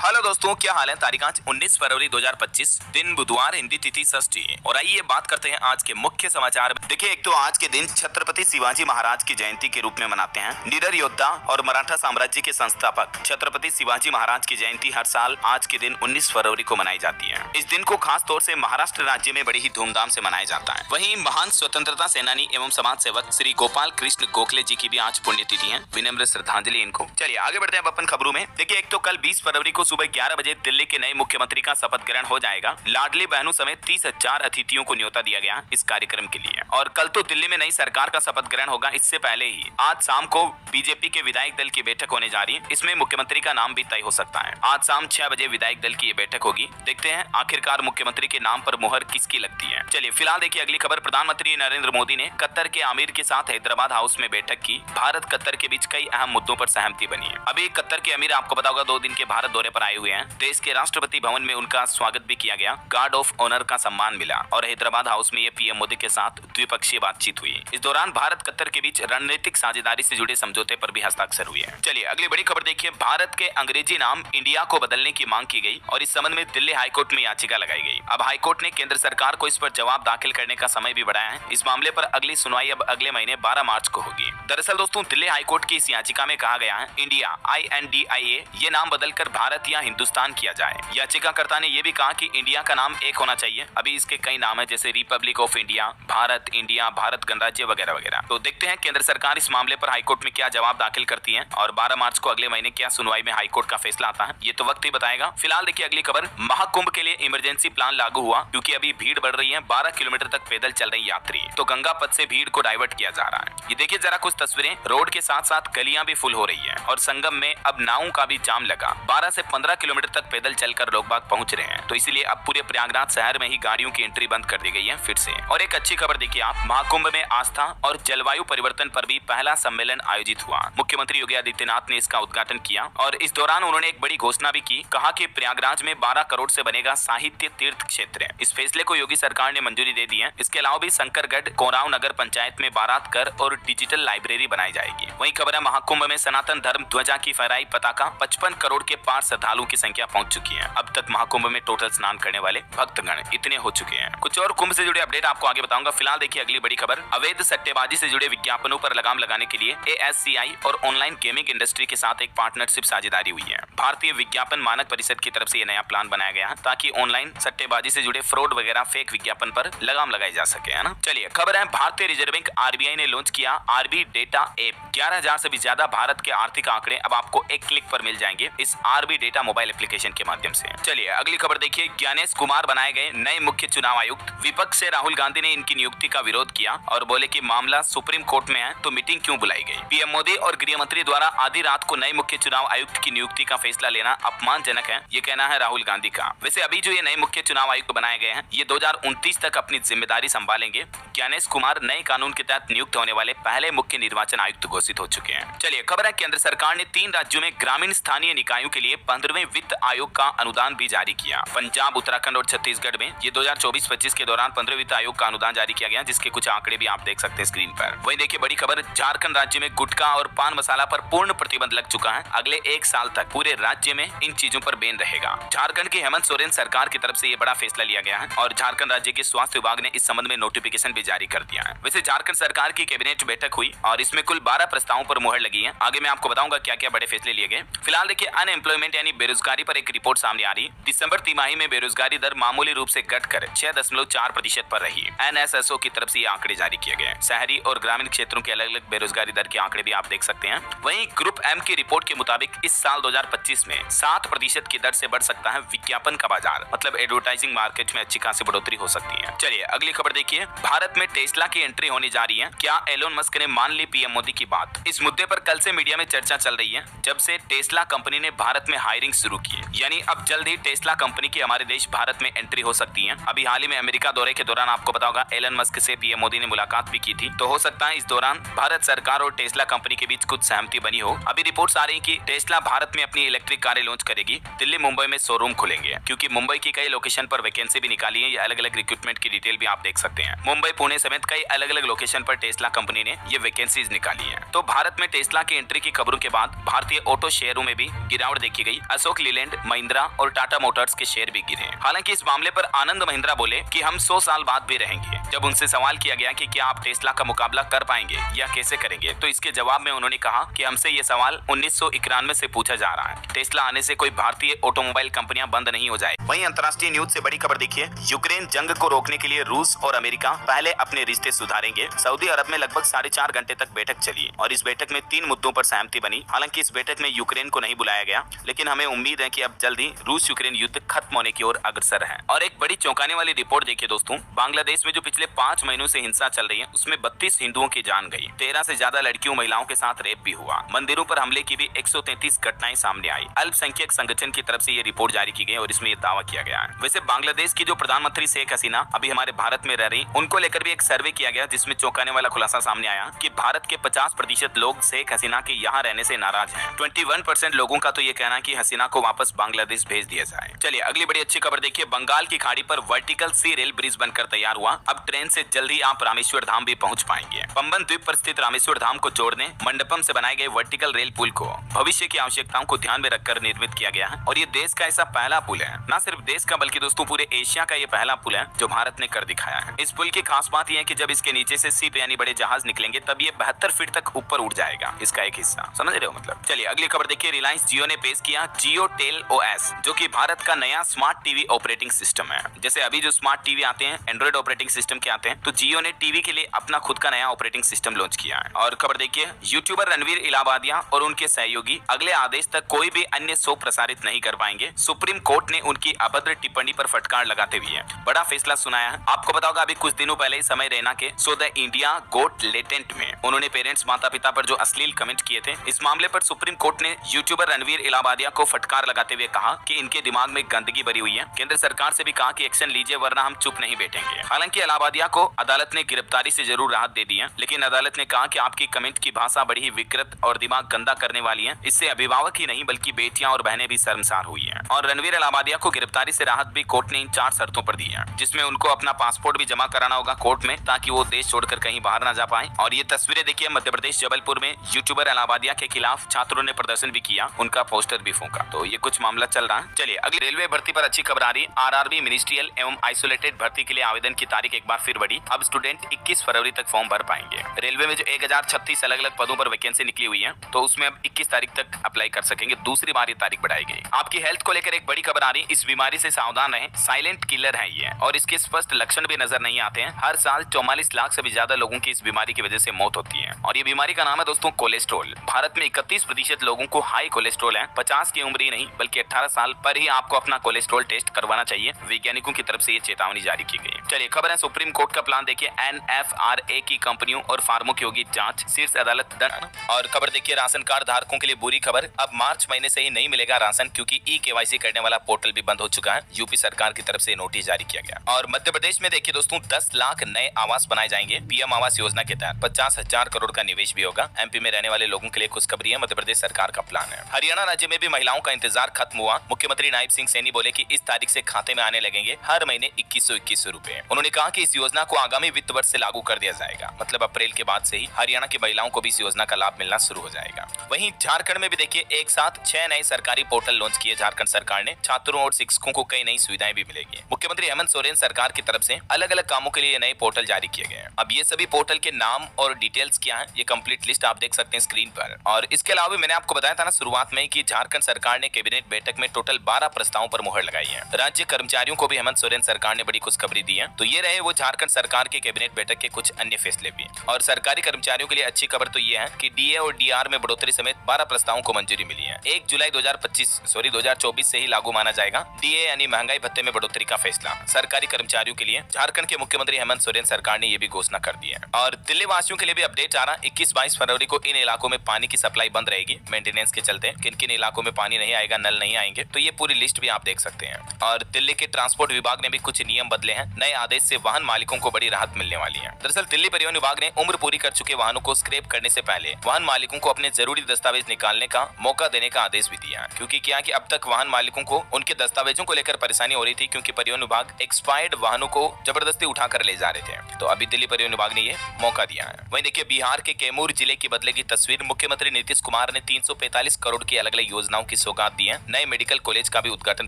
Hello दोस्तों, क्या हाल है। तारीख आज 19 फरवरी 2025, दिन बुधवार, हिंदी तिथि षष्ठी। और आइए बात करते हैं आज के मुख्य समाचार। देखिए, एक तो आज के दिन छत्रपति शिवाजी महाराज की जयंती के रूप में मनाते हैं। निडर योद्धा और मराठा साम्राज्य के संस्थापक छत्रपति शिवाजी महाराज की जयंती हर साल आज के दिन 19 फरवरी को मनाई जाती है। इस दिन को खास तौर से महाराष्ट्र राज्य में बड़ी ही धूमधाम से मनाया जाता है। वहीं महान स्वतंत्रता सेनानी एवं समाज सेवक श्री गोपाल कृष्ण गोखले जी की भी आज पुण्यतिथि है। विनम्र श्रद्धांजलि इनको। चलिए आगे बढ़ते हैं अपन खबरों में। देखिए, एक तो कल 20 फरवरी को सुबह 11 बजे दिल्ली के नए मुख्यमंत्री का शपथ ग्रहण हो जाएगा। लाडली बहनों समेत 30,000 अतिथियों को न्योता दिया गया इस कार्यक्रम के लिए। और कल तो दिल्ली में नई सरकार का शपथ ग्रहण होगा। इससे पहले ही आज शाम को बीजेपी के विधायक दल की बैठक होने जा रही है। इसमें मुख्यमंत्री का नाम भी तय हो सकता है। आज शाम 6 बजे विधायक दल की ये बैठक होगी। देखते हैं आखिरकार मुख्यमंत्री के नाम पर मुहर किसकी लगती है। चलिए फिलहाल देखिए अगली खबर। प्रधानमंत्री नरेंद्र मोदी ने कतर के आमिर के साथ हैदराबाद हाउस में बैठक की। भारत कतर के बीच कई अहम मुद्दों पर सहमति बनी है। अभी कतर के अमीर आपको पता होगा 2 दिन के भारत दौरे पर आए हुए हैं। देश के राष्ट्रपति भवन में उनका स्वागत भी किया गया। गार्ड ऑफ ऑनर का सम्मान मिला और हैदराबाद हाउस में ये पीएम मोदी के साथ द्विपक्षीय बातचीत हुई। इस दौरान भारत कतर के बीच रणनीतिक साझेदारी से जुड़े समझौते पर भी हस्ताक्षर हुए हैं। चलिए अगली बड़ी खबर देखिए। भारत के अंग्रेजी नाम इंडिया को बदलने की मांग की गई और इस संबंध में दिल्ली हाईकोर्ट में याचिका लगाई गई। अब हाईकोर्ट ने केंद्र सरकार को इस पर जवाब दाखिल करने का समय भी बढ़ाया है। इस मामले पर अगली सुनवाई अब अगले महीने 12 मार्च को होगी। दरअसल दोस्तों, दिल्ली हाईकोर्ट की इस याचिका में कहा गया है इंडिया INDIA ये नाम बदलकर भारत या हिंदुस्तान किया जाए। याचिकाकर्ता ने यह भी कहा कि इंडिया का नाम एक होना चाहिए। अभी इसके कई नाम है, जैसे Republic of India, Bharat, India, Bharat गणराज्य वगैरह वगैरह। तो देखते हैं केंद्र सरकार इस मामले पर हाईकोर्ट में क्या जवाब दाखिल करती है और 12 मार्च को अगले महीने क्या सुनवाई में हाईकोर्ट का फैसला आता है, ये तो वक्त ही बताएगा। फिलहाल देखिए अगली खबर। महाकुंभ के लिए इमरजेंसी प्लान लागू हुआ क्योंकि अभी भीड़ बढ़ रही है। 12 किलोमीटर तक पैदल चल रही यात्री, तो गंगा पथ से भीड़ को डाइवर्ट किया जा रहा है। ये देखिए जरा कुछ तस्वीरें। रोड के साथ साथ गलियां भी फुल हो रही है और संगम में अब नावों का भी जाम लगा। 12 से 15 किलोमीटर तक पैदल चलकर लोग बाग पहुंच रहे हैं। तो इसलिए अब पूरे प्रयागराज शहर में ही गाड़ियों की एंट्री बंद कर दी गई है फिर से। और एक अच्छी खबर देखिए आप, महाकुंभ में आस्था और जलवायु परिवर्तन पर भी पहला सम्मेलन आयोजित हुआ। मुख्यमंत्री योगी आदित्यनाथ ने इसका उद्घाटन किया और इस दौरान उन्होंने एक बड़ी घोषणा भी की। कहा कि प्रयागराज में 12 करोड़ से बनेगा साहित्य तीर्थ क्षेत्र। इस फैसले को योगी सरकार ने मंजूरी दे दी है। इसके अलावा भी शंकरगढ़, कोराव नगर पंचायत में बारात कर और डिजिटल लाइब्रेरी बनाई जाएगी। वही खबर है, महाकुंभ में सनातन धर्म ध्वजा की फहराई पताका। 55 करोड़ के पार श्रद्धालुओं की संख्या पहुंच चुकी है। अब तक महाकुंभ में टोटल स्नान करने वाले भक्तगण इतने हो चुके हैं। कुछ और कुंभ से जुड़े अपडेट आपको आगे बताऊंगा। फिलहाल देखिए अगली बड़ी खबर। अवैध सट्टेबाजी से जुड़े विज्ञापनों पर लगाम लगाने के लिए ASCI और ऑनलाइन गेमिंग इंडस्ट्री के साथ एक पार्टनरशिप साझेदारी हुई है। भारतीय विज्ञापन मानक परिषद की तरफ से ये नया प्लान बनाया गया है ताकि ऑनलाइन सट्टेबाजी से जुड़े फ्रॉड वगैरह फेक विज्ञापन पर लगाम लगाई जा सके, है ना। चलिए खबर है, भारतीय रिजर्व बैंक RBI ने लॉन्च किया RB डेटा ऐप। 11,000 से भी ज्यादा भारत के आर्थिक आंकड़े अब आपको एक क्लिक पर मिल जाएंगे इस RB डेटा मोबाइल एप्लीकेशन के माध्यम से। चलिए अगली खबर देखिए। ज्ञानेश कुमार बनाए गए नए मुख्य चुनाव आयुक्त। विपक्ष से राहुल गांधी ने इनकी नियुक्ति का विरोध किया और बोले कि मामला सुप्रीम कोर्ट में है तो मीटिंग क्यों बुलाई गई। पीएम मोदी और गृह मंत्री द्वारा आधी रात को नए मुख्य चुनाव आयुक्त की नियुक्ति का फैसला लेना अपमानजनक है, ये कहना है राहुल गांधी का। वैसे अभी जो ये नए मुख्य चुनाव आयुक्त बनाए गए हैं ये 2029 तक अपनी जिम्मेदारी संभालेंगे। ज्ञानेश कुमार नए कानून के तहत नियुक्त होने वाले पहले मुख्य निर्वाचन आयुक्त घोषित हो चुके हैं। चलिए खबर है, केंद्र सरकार ने 3 राज्यों में ग्रामीण स्थानीय निकायों के लिए 15वें वित्त आयोग का अनुदान भी जारी किया। पंजाब, उत्तराखंड और छत्तीसगढ़ में ये 2024-25 के दौरान 15वें वित्त आयोग का अनुदान जारी किया गया, जिसके कुछ आंकड़े भी आप देख सकते हैं स्क्रीन पर। वही देखिए बड़ी खबर, झारखंड राज्य में गुटखा और पान मसाला पर पूर्ण प्रतिबंध लग चुका है। अगले 1 साल तक पूरे राज्य में इन चीजों पर बैन रहेगा। झारखंड की हेमंत सोरेन सरकार की तरफ से ये बड़ा फैसला लिया गया है और झारखंड राज्य के स्वास्थ्य विभाग ने इस संबंध में नोटिफिकेशन भी जारी कर दिया है। वैसे झारखंड सरकार की कैबिनेट बैठक हुई और इसमें कुल 12 प्रस्तावों पर मुहर लगी है। आगे मैं आपको बताऊंगा क्या क्या बड़े फैसले लिए गए। फिलहाल देखिए अनएम्प्लॉयमेंट यानी बेरोजगारी पर एक रिपोर्ट सामने आ रही। दिसंबर तिमाही में बेरोजगारी दर मामूली रूप से घटकर 6.4% पर रही। NSSO की तरफ से ये आंकड़े जारी किए गए। शहरी और ग्रामीण क्षेत्रों के अलग अलग बेरोजगारी दर के आंकड़े भी आप देख सकते हैं। वहीं ग्रुप M की रिपोर्ट के मुताबिक इस साल 2025 में 7% की दर से बढ़ सकता है विज्ञापन का बाजार, मतलब एडवर्टाइजिंग मार्केट में अच्छी खासी बढ़ोतरी हो सकती है। चलिए अगली खबर देखिए। भारत में टेस्ला की एंट्री होने जा रही है। क्या एलोन मस्क ने मान ली पीएम मोदी की बात। इस मुद्दे पर कल से मीडिया में चर्चा चल रही है जब से टेस्ला कंपनी ने भारत में हायरिंग शुरू की है। यानी अब जल्द ही टेस्ला कंपनी की हमारे देश भारत में एंट्री हो सकती है। अभी हाल ही में अमेरिका दौरे के दौरान आपको पता होगा एलन मस्क से पीएम मोदी ने मुलाकात भी की थी। तो हो सकता है इस दौरान भारत सरकार और टेस्ला कंपनी के बीच कुछ सहमति बनी हो। अभी रिपोर्ट्स आ रही कि टेस्ला भारत में अपनी इलेक्ट्रिक कारें लॉन्च करेगी। दिल्ली, मुंबई में शोरूम खुलेंगे क्योंकि मुंबई की कई लोकेशन पर वैकेंसी भी निकाली है। ये अलग अलग रिक्रूटमेंट की डिटेल भी आप देख सकते हैं। मुंबई, पुणे समेत कई अलग अलग लोकेशन पर टेस्ला कंपनी ने ये वैकेंसीज निकाली है। तो भारत में टेस्ला की एंट्री की खबरों के बाद भारतीय ऑटो शेयरों में भी गिरावट देखी गई। अशोक लीलैंड, महिंद्रा और टाटा मोटर्स के शेयर भी गिरे। हालांकि इस मामले पर आनंद महिंद्रा बोले कि हम 100 साल बाद भी रहेंगे। जब उनसे सवाल किया गया कि क्या आप टेस्ला का मुकाबला कर पाएंगे या कैसे करेंगे, तो इसके जवाब में उन्होंने कहा कि हमसे ये सवाल 1991 से पूछा जा रहा है। टेस्ला आने से कोई भारतीय ऑटोमोबाइल कंपनियां बंद नहीं हो जाए। वहीं अंतर्राष्ट्रीय न्यूज से बड़ी खबर देखिए, यूक्रेन जंग को रोकने के लिए रूस और अमेरिका पहले अपने रिश्ते सुधारेंगे। सऊदी अरब में लगभग 4.5 घंटे तक बैठक चली और इस बैठक में 3 मुद्दों पर सहमति बनी। हालांकि इस बैठक में यूक्रेन को नहीं बुलाया गया, लेकिन हमें उम्मीद है कि अब जल्द ही रूस यूक्रेन युद्ध खत्म होने की ओर अग्रसर है। और एक बड़ी चौंकाने वाली रिपोर्ट देखिए दोस्तों, बांग्लादेश में जो पिछले 5 महीनों से हिंसा चल रही है उसमें 32 हिंदुओं की जान गई। 13 से ज्यादा लड़कियों महिलाओं के साथ रेप भी हुआ। मंदिरों पर हमले की भी 133 घटनाएं सामने आई। अल्पसंख्यक संगठन की तरफ से ये रिपोर्ट जारी की गई और इसमें ये दावा किया गया है। वैसे बांग्लादेश की जो प्रधानमंत्री शेख हसीना अभी हमारे भारत में रह रही, उनको लेकर भी एक सर्वे किया गया जिसमें चौंकाने वाला खुलासा सामने आया कि भारत के 50% लोग शेख हसीना के यहाँ रहने से नाराज हैं। 21% लोगों का तो ये कहना है कि हसीना को वापस बांग्लादेश भेज दिया जाए। चलिए अगली बड़ी अच्छी खबर देखिए, बंगाल की खाड़ी पर वर्टिकल सी रेल ब्रिज बनकर तैयार हुआ। अब ट्रेन से जल्दी आप रामेश्वर धाम भी पहुंच पाएंगे। पंबन द्वीप पर स्थित रामेश्वर धाम को जोड़ने मंडपम से बनाए गए वर्टिकल रेल पुल को भविष्य की आवश्यकताओं को ध्यान में रखकर निर्मित किया गया है और ये देश का ऐसा पहला पुल है, न सिर्फ देश का बल्कि दोस्तों पूरे एशिया का ये पहला पुल है जो भारत ने कर दिखाया है। इस पुल की खास बात यह है कि जब इसके नीचे से शिप यानी बड़े जहाज निकलेंगे तब ये 72 फीट तक ऊपर उड़ जाएगा, इसका एक हिस्सा, समझ रहे हो मतलब। चलिए अगली खबर देखिए, रिलायंस जियो ने पेश किया जियो टेल ओएस, जो कि भारत का नया स्मार्ट टीवी ऑपरेटिंग सिस्टम है। जैसे अभी जो स्मार्ट टीवी आते हैं एंड्रॉइड ऑपरेटिंग सिस्टम के आते हैं, तो जियो ने टीवी के लिए अपना खुद का नया ऑपरेटिंग सिस्टम लॉन्च किया है। और खबर देखिए, यूट्यूबर रणवीर इलाहाबादिया और उनके सहयोगी अगले आदेश तक कोई भी अन्य शो प्रसारित नहीं कर पाएंगे। सुप्रीम कोर्ट ने उनकी अभद्र टिप्पणी पर फटकार लगाते हुए बड़ा फैसला सुनाया है। आपको बताओगा अभी कुछ दिनों पहले ही समय रैना के so the India got latent में उन्होंने पेरेंट्स माता पिता पर जो अश्लील कमेंट किए थे, इस मामले पर सुप्रीम कोर्ट ने यूट्यूबर रणवीर इलाहाबादिया को फटकार लगाते हुए कहा कि इनके दिमाग में गंदगी भरी हुई है। केंद्र सरकार से भी कहा कि एक्शन लीजिए वरना हम चुप नहीं बैठेंगे। हालांकि इलाहाबादिया को अदालत ने गिरफ्तारी से जरूर राहत दे दी है, लेकिन अदालत ने कहा कि आपकी कमेंट की भाषा बड़ी ही विकृत और दिमाग गंदा करने वाली है। इससे अभिभावक ही नहीं बल्कि बेटियां और बहनें भी शर्मसार हुई हैं। और रणवीर इलाहाबादिया को गिरफ्तारी से राहत भी कोर्ट ने इन 4 शर्तों पर दी है, जिसमें उनको अपना पासपोर्ट भी जमा कराना होगा कोर्ट में ताकि वो देश छोड़कर कहीं बाहर ना जा पाए। और ये तस्वीरें देखिए, मध्य प्रदेश जबलपुर में यूट्यूबर इलाहाबादिया के खिलाफ छात्रों ने प्रदर्शन भी किया, उनका पोस्टर भी फूंका। तो ये कुछ मामला चल रहा है। चलिए अगली रेलवे भर्ती पर अच्छी खबर आ रही। आरआरबी मिनिस्ट्रियल एवं आइसोलेटेड भर्ती के लिए आवेदन की तारीख एक बार फिर बढ़ी। अब स्टूडेंट 21 फरवरी तक फॉर्म भर पाएंगे। रेलवे में जो 1036 अलग अलग पदों पर वैकेंसी निकली हुई है, तो उसमें अब 21 तारीख तक अप्लाई कर सकेंगे। दूसरी बार ये तारीख बढ़ाई गई। आपकी हेल्थ को लेकर एक बड़ी खबर आ रही। इस बीमारी से सावधान रहें, साइलेंट किलर है ये और इसके स्पष्ट लक्षण भी नजर नहीं आते हैं। हर साल 44 लाख से भी ज्यादा लोगों की इस बीमारी की वजह से मौत होती है और ये बीमारी का नाम है दोस्तों कोलेस्ट्रॉल। भारत में 31% लोगों को हाई कोलेस्ट्रॉल है। 50 की उम्र ही नहीं बल्कि 18 साल पर ही आपको अपना कोलेस्ट्रॉल टेस्ट करवाना चाहिए। वैज्ञानिकों की तरफ से ये चेतावनी जारी की गई। चलिए खबर है सुप्रीम कोर्ट का प्लान देखिए, NFRA की कंपनियों और फार्मों की होगी जांच, शीर्ष अदालत दंड। और खबर देखिए, राशन कार्ड धारकों के लिए बुरी खबर, अब मार्च महीने से ही नहीं मिलेगा राशन क्योंकि ई-KYC करने वाला पोर्टल भी बंद हो चुका है। यूपी सरकार की तरफ से नोटिस जारी किया गया। और मध्य प्रदेश में देखिए दोस्तों 10 लाख नए आवास बनाए जाएंगे। पीएम आवास योजना के तहत 50,000 करोड़ का निवेश भी होगा। एमपी में रहने वाले लोगों के लिए खुशखबरी है, मध्य प्रदेश सरकार का प्लान है। हरियाणा राज्य में भी महिलाओं का इंतजार खत्म हुआ। मुख्यमंत्री नायब सिंह सैनी बोले कि इस तारीख से खाते में आने लगेंगे हर महीने 2121 रुपए। उन्होंने कहा कि इस योजना को आगामी वित्त वर्ष से लागू कर दिया जाएगा, मतलब अप्रैल के बाद से ही हरियाणा की महिलाओं को भी इस योजना का लाभ मिलना शुरू हो जाएगा। वहीं झारखंड में भी देखिए एक साथ 6 नए सरकारी पोर्टल लॉन्च किए झारखंड सरकार ने। छात्रों और शिक्षकों को कई नई सुविधाएं भी मिलेगी। मुख्यमंत्री हेमंत सोरेन सरकार की तरफ से अलग अलग कामों के लिए नए पोर्टल जारी किए गए हैं। अब ये सभी पोर्टल के नाम और डिटेल्स क्या है, ये कंप्लीट लिस्ट आप देख सकते हैं स्क्रीन पर। और इसके अलावा मैंने आपको बताया था ना शुरुआत में कि झारखंड सरकार ने कैबिनेट बैठक में टोटल 12 प्रस्तावों पर मुहर लगाई है। राज्य कर्मचारियों को भी हेमंत सोरेन सरकार ने बड़ी खुशखबरी दी है। तो ये रहे वो झारखंड सरकार के कैबिनेट बैठक के कुछ अन्य फैसले भी। और सरकारी कर्मचारियों के लिए अच्छी खबर तो ये है कि डीए और डीआर में बढ़ोतरी समेत 12 प्रस्तावों को मंजूरी मिली है। 1 जुलाई 2024 से ही लागू माना जाएगा डीए यानी महंगाई भत्ते में बढ़ोतरी का फैसला सरकारी कर्मचारियों के लिए। झारखंड के मुख्यमंत्री हेमंत सोरेन सरकार ने ये भी घोषणा कर दी है। और दिल्ली वासियों के लिए भी अपडेट आ रहा, 21-22 फरवरी को इन इलाकों में पानी की सप्लाई बंद रहेगी मेंटेनेंस के चलते। किन किन इलाकों में पानी नहीं आएगा, नल नहीं आएंगे, तो ये पूरी लिस्ट भी आप देख सकते हैं। और दिल्ली के ट्रांसपोर्ट विभाग ने भी कुछ नियम बदले हैं। नए आदेश से वाहन मालिकों को बड़ी राहत मिलने वाली है। दरअसल दिल्ली परिवहन विभाग ने उम्र पूरी कर चुके वाहनों को स्क्रैप करने से पहले वाहन मालिकों को अपने जरूरी दस्तावेज निकालने का मौका देने का आदेश भी दिया है। क्योंकि क्या कि अब तक वाहन मालिकों को उनके दस्तावेजों को लेकर परेशानी हो रही थी, क्योंकि परिवहन विभाग एक्सपायर्ड वाहनों को जबरदस्ती उठाकर ले जा रहे थे। तो अभी दिल्ली परिवहन विभाग ने ये मौका दिया है। वहीं देखिए बिहार के कैमूर जिले की बदलेगी तस्वीर। मुख्यमंत्री नीतीश कुमार ने 345 करोड़ की अलग अलग योजनाओं की सौगात दी है, नए मेडिकल कॉलेज का भी उद्घाटन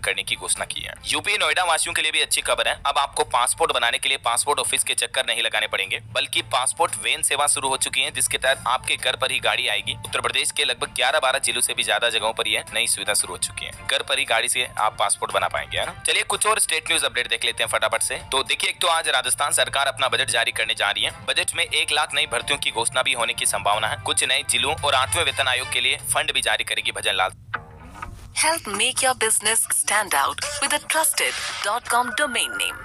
करने की घोषणा की है। यूपी नोएडा वासियों के लिए भी अच्छी खबर है, अब आपको पासपोर्ट बनाने के लिए पासपोर्ट ऑफिस के चक्कर नहीं लगाने पड़ेंगे, बल्कि पासपोर्ट वैन सेवा शुरू हो चुकी है, जिसके तहत आपके घर पर ही गाड़ी आएगी। उत्तर प्रदेश के लगभग 11-12 जिलों से भी ज्यादा जगहों पर यह नई सुविधा शुरू हो चुकी है, घर पर ही गाड़ी से आप पासपोर्ट बना पाएंगे, है ना। चलिए कुछ और स्टेट न्यूज अपडेट देख लेते हैं फटाफट से। तो देखिए, एक तो आज राजस्थान सरकार अपना बजट जारी करने जा रही है। बजट में 1 लाख नई भर्तियों की घोषणा भी होने की संभावना है। कुछ नए जिलों और 8वें वेतन आयोग के लिए फंड भी जारी करेगी भजन लाल। Help make your business stand out with a trusted .com domain name.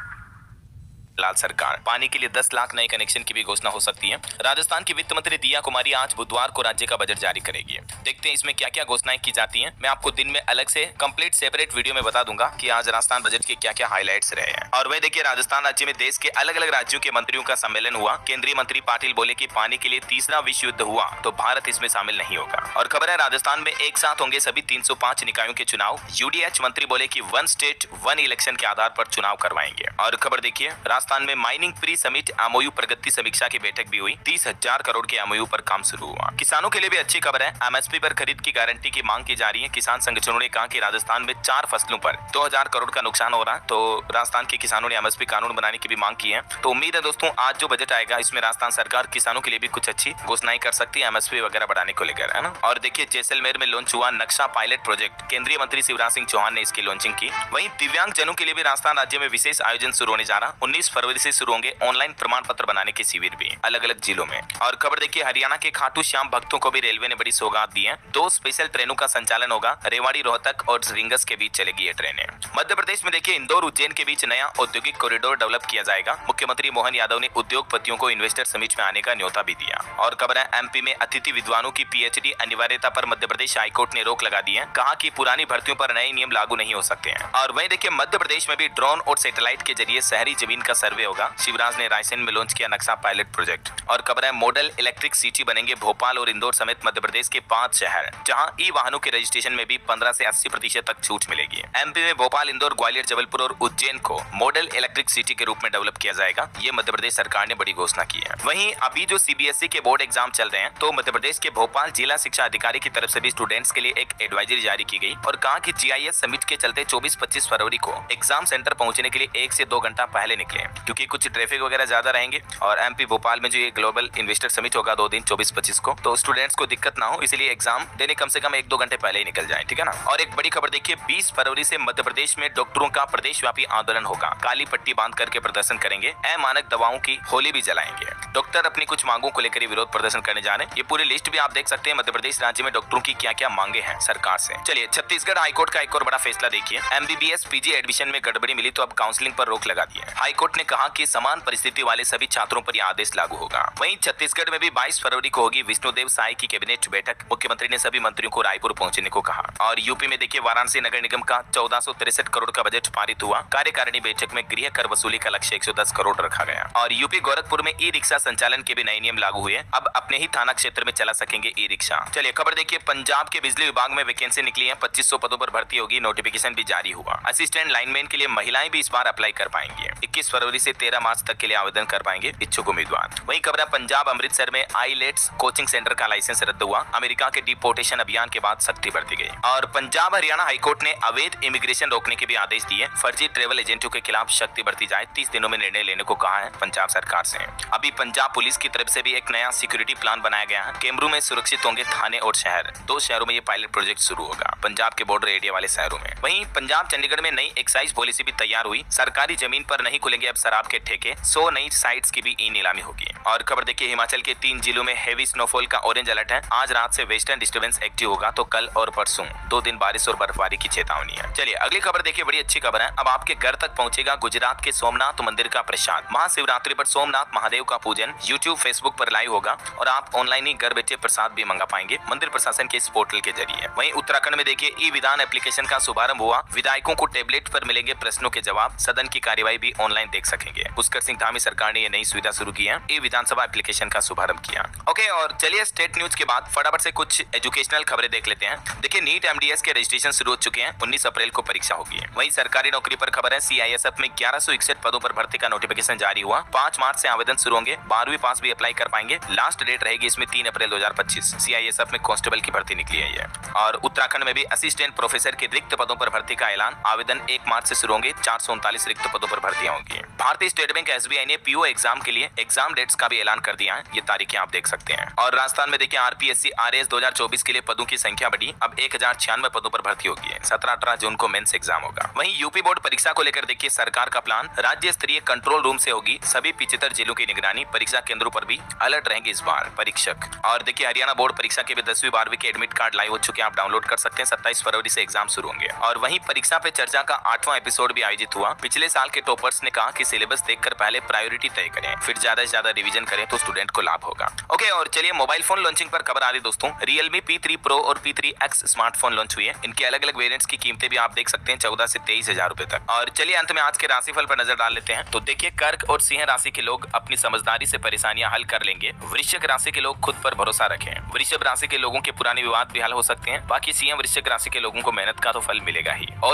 लाल सरकार पानी के लिए 10 लाख नए कनेक्शन की भी घोषणा हो सकती है। राजस्थान की वित्त मंत्री दिया कुमारी आज बुधवार को राज्य का बजट जारी करेगी। देखते हैं इसमें क्या क्या घोषणाएं की जाती हैं। मैं आपको दिन में अलग से कंप्लीट सेपरेट वीडियो में बता दूंगा कि आज राजस्थान बजट के क्या क्या हाईलाइट्स रहे हैं। और वह देखिए, राजस्थान राज्य में देश के अलग अलग राज्यों के मंत्रियों का सम्मेलन हुआ। केंद्रीय मंत्री पाटिल बोले कि पानी के लिए तीसरा विश्व युद्ध हुआ तो भारत इसमें शामिल नहीं होगा। और खबर है, राजस्थान में एक साथ होंगे सभी 305 निकायों के चुनाव। यूडीएच मंत्री बोले कि 1 स्टेट 1 इलेक्शन के आधार पर चुनाव करवाएंगे। और खबर देखिए, राजस्थान में माइनिंग प्री समिट एमओयू प्रगति समीक्षा की बैठक भी हुई। 30,000 करोड़ के एमओयू पर काम शुरू हुआ। किसानों के लिए भी अच्छी खबर है, एमएसपी पर खरीद की गारंटी की मांग की जा रही है। किसान संगठनों ने कहा कि राजस्थान में 4 फसलों पर 2000 करोड़ का नुकसान हो रहा है, तो राजस्थान के किसानों ने एमएसपी कानून बनाने की भी मांग की है। तो उम्मीद है दोस्तों, आज जो बजट आएगा इसमें राजस्थान सरकार किसानों के लिए भी कुछ अच्छी घोषणाएं कर सकती है, एमएसपी वगैरह बढ़ाने को लेकर, है ना। और देखिए, जैसलमेर में लॉन्च हुआ नक्शा पायलट प्रोजेक्ट, केंद्रीय मंत्री शिवराज सिंह चौहान ने इसकी लॉन्चिंग की। वहीं दिव्यांग जनों के लिए भी राजस्थान राज्य में विशेष आयोजन शुरू होने जा रहा। 19 फरवरी से शुरू होंगे ऑनलाइन प्रमाण पत्र बनाने के शिविर भी अलग अलग जिलों में। और खबर देखिए, हरियाणा के खाटू श्याम भक्तों को भी रेलवे ने बड़ी सौगात दी है। 2 स्पेशल ट्रेनों का संचालन होगा। रेवाड़ी रोहतक और रिंगस के बीच चलेगी ये ट्रेनें। मध्य प्रदेश में देखिए, इंदौर उज्जैन के बीच नया औद्योगिक कॉरिडोर डेवलप किया जाएगा। मुख्यमंत्री मोहन यादव ने उद्योगपतियों को इन्वेस्टर समिट में आने का न्योता भी दिया। और खबर है, एमपी में अतिथि विद्वानों की पीएचडी अनिवार्यता पर मध्य प्रदेश हाईकोर्ट ने रोक लगा दी है। कहा कि पुरानी भर्तियों पर नए नियम लागू नहीं हो सकते हैं। और वहीं देखिए, मध्य प्रदेश में भी ड्रोन और सैटेलाइट के जरिए शहरी जमीन का सर्वे होगा। शिवराज ने रायसेन में लॉन्च किया नक्शा पायलट प्रोजेक्ट। और खबर है, मॉडल इलेक्ट्रिक सिटी बनेंगे भोपाल और इंदौर समेत मध्य प्रदेश के 5 शहर, जहां ई वाहनों के रजिस्ट्रेशन में भी 15 से 80% तक छूट मिलेगी। एमपी में भोपाल, इंदौर, ग्वालियर, जबलपुर और उज्जैन को मॉडल इलेक्ट्रिक सिटी के रूप में डेवलप किया जाएगा। ये मध्य प्रदेश सरकार ने बड़ी घोषणा की है। वहीं अभी जो सीबीएसई के बोर्ड एग्जाम चल रहे हैं, तो मध्य प्रदेश के भोपाल जिला शिक्षा अधिकारी की तरफ से भी स्टूडेंट्स के लिए एक एडवाइजरी जारी की गई और कहा कि जीआईएस समिट के चलते 24-25 फरवरी को एग्जाम सेंटर पहुंचने के लिए 1 से 2 घंटा पहले निकले, क्योंकि कुछ ट्रैफिक वगैरह ज्यादा रहेंगे। और एमपी भोपाल में जो ये ग्लोबल इन्वेस्टर समिट होगा 2 दिन 24-25 को, तो स्टूडेंट्स को दिक्कत ना हो, इसलिए एग्जाम देने कम से कम 1-2 घंटे पहले ही निकल जाए, ठीक है ना। और एक बड़ी खबर देखिए, 20 फरवरी से मध्य प्रदेश में डॉक्टरों का प्रदेशव्यापी आंदोलन होगा। काली पट्टी बांध करके प्रदर्शन करेंगे, अमानक दवाओं की होली भी जलाएंगे। डॉक्टर अपनी कुछ मांगों को लेकर विरोध प्रदर्शन करने जा रहे हैं। ये पूरी लिस्ट भी आप देख सकते हैं, मध्य प्रदेश राज्य में डॉक्टरों की क्या क्या मांगे हैं सरकार से। चलिए, छत्तीसगढ़ हाईकोर्ट का एक और बड़ा फैसला देखिए, एमबीबीएस पीजी एडमिशन में गड़बड़ी मिली तो अब काउंसलिंग पर रोक लगा दी है। हाईकोर्ट ने कहा कि समान परिस्थिति वाले सभी छात्रों पर यह आदेश लागू होगा। वहीं छत्तीसगढ़ में भी 22 फरवरी को होगी विष्णुदेव साय की कैबिनेट बैठक। मुख्यमंत्री ने सभी मंत्रियों को रायपुर पहुंचने को कहा। और यूपी में देखिए, वाराणसी नगर निगम का 1463 करोड़ का बजट पारित हुआ। कार्यकारिणी बैठक में गृह कर वसूली का लक्ष्य 110 करोड़ रखा गया। और यूपी गोरखपुर में ई रिक्शा संचालन के भी नए नियम लागू हुए। अब अपने ही थाना क्षेत्र में चला सकेंगे ई रिक्शा। चलिए खबर देखिए, पंजाब के बिजली विभाग में वैकेंसी निकली है। 2500 पदों पर भर्ती होगी। नोटिफिकेशन भी जारी हुआ। असिस्टेंट लाइनमैन के लिए महिलाएं भी इस बार अप्लाई कर पाएंगी। 21 फरवरी से 13 मार्च तक के लिए आवेदन कर पाएंगे इच्छुक उम्मीदवार। वहीं खबर है, पंजाब अमृतसर में आईलेट्स कोचिंग सेंटर का लाइसेंस रद्द हुआ। अमेरिका के डिपोर्टेशन अभियान के बाद सख्ती बढ़ती गई। और पंजाब हरियाणा हाईकोर्ट ने अवैध इमिग्रेशन रोकने के भी आदेश दिए। फर्जी ट्रेवल एजेंटों के खिलाफ सख्ती बढ़ती जाए। 30 दिनों में निर्णय लेने को कहा है पंजाब सरकार से। अभी पंजाब पुलिस की तरफ से भी एक नया सिक्योरिटी प्लान बनाया गया है। कैमरू में सुरक्षित होंगे थाने और शहर। 2 शहरों में ये पायलट प्रोजेक्ट शुरू होगा, पंजाब के बॉर्डर एरिया वाले शहरों में। वहीं पंजाब चंडीगढ़ में नई एक्साइज पॉलिसी भी तैयार हुई। सरकारी जमीन पर नहीं खुलेंगे अब शराब के ठेके। 100 नई साइट्स की भी ई नीलामी होगी। और खबर देखिए, हिमाचल के 3 जिलों में हेवी स्नोफॉल का ऑरेंज अलर्ट है। आज रात से वेस्टर्न डिस्टर्बेंस एक्टिव होगा, तो कल और परसों 2 दिन बारिश और बर्फबारी की चेतावनी है। चलिए अगली खबर देखिए, बड़ी अच्छी खबर है। अब आपके घर तक पहुंचेगा गुजरात के सोमनाथ मंदिर का प्रसाद। महाशिवरात्रि पर सोमनाथ महादेव का पूजन यूट्यूब फेसबुक पर लाइव होगा और आप ऑनलाइन ही घर बैठे प्रसाद भी मंगा पाएंगे मंदिर प्रशासन के इस पोर्टल के जरिए। वहीं उत्तराखंड में देखिए, ई विधान एप्लीकेशन का शुभारंभ हुआ। विधायकों को टेबलेट पर मिलेंगे प्रश्नों के जवाब। सदन की कार्यवाही भी ऑनलाइन देख सकेंगे। पुष्कर सिंह धामी सरकार ने ये नई सुविधा शुरू की है। ई विधानसभा एप्लीकेशन का शुभारंभ किया। ओके, और चलिए स्टेट न्यूज के बाद फटाफट से कुछ एजुकेशनल खबरें देख लेते हैं। देखिए, नीट एमडीएस के रजिस्ट्रेशन शुरू हो चुके हैं। 19 अप्रैल को परीक्षा होगी। वहीं सरकारी नौकरी पर खबर है, सीआईएसएफ में 1161 पदों पर भर्ती का नोटिफिकेशन जारी हुआ। 5 मार्च से आवेदन शुरू होंगे। 12वीं पास भी अप्लाई कर पाएंगे। लास्ट डेट रहेगी इसमें 3 अप्रैल 2025। सीआईएसएफ में कांस्टेबल की भर्ती निकली है ये। और उत्तराखंड में भी असिस्टेंट प्रोफेसर के रिक्त पदों पर भर्ती का ऐलान। आवेदन 1 मार्च से शुरू होंगे। 439 रिक्त पदों पर भर्तियां होंगी। भारतीय स्टेट बैंक एसबीआई ने पीओ एग्जाम के लिए एग्जाम डेट्स का भी ऐलान कर दिया है। ये तारीखें आप देख सकते हैं। और राजस्थान में देखिए, आरपीएससी आरएएस 2024 के लिए पदों की संख्या बढ़ी। अब 1096 पदों पर भर्ती होगी। 17-18 जून को मेंस एग्जाम होगा। वहीं यूपी बोर्ड परीक्षा को लेकर देखिए सरकार का प्लान। राज्य स्तरीय कंट्रोल रूम से होगी सभी 75 जिलों की निगरानी। परीक्षा केंद्रों पर भी अलर्ट रहेंगे इस बार परीक्षक। और देखिए, हरियाणा बोर्ड परीक्षा के भी 10वीं 12वीं के एडमिट कार्ड लाइव हो चुके हैं। आप डाउनलोड कर सकते हैं। 27 फरवरी से एग्जाम शुरू होंगे। और वहीं परीक्षा पे चर्चा का 8वां एपिसोड भी आयोजित हुआ। पिछले साल के टॉपर्स ने कहा कि सिलेबस देखकर पहले प्रायोरिटी तय करें, फिर ज्यादा से ज्यादा रिवीजन करें तो स्टूडेंट को लाभ होगा। ओके, और चलिए मोबाइल फोन लॉन्चिंग पर खबर आ रही दोस्तों। Realme P3 Pro और P3 X स्मार्टफोन लॉन्च हुए हैं। इनके अलग अलग वेरिएंट्स की कीमतें भी आप देख सकते हैं 14 से 23 हजार रुपए तक। और चलिए अंत में आज के राशिफल पर नजर डाल लेते हैं। तो देखिए, कर्क और सिंह राशि के लोग अपनी समझदारी से परेशानियां हल कर लेंगे। वृश्चिक राशि के लोग खुद पर भरोसा रखें। वृषभ राशि के लोगों के पुराने विवाद भी हल हो सकते हैं। बाकी सिंह वृश्चिक राशि के लोगों को मेहनत का तो फल मिलेगा ही। और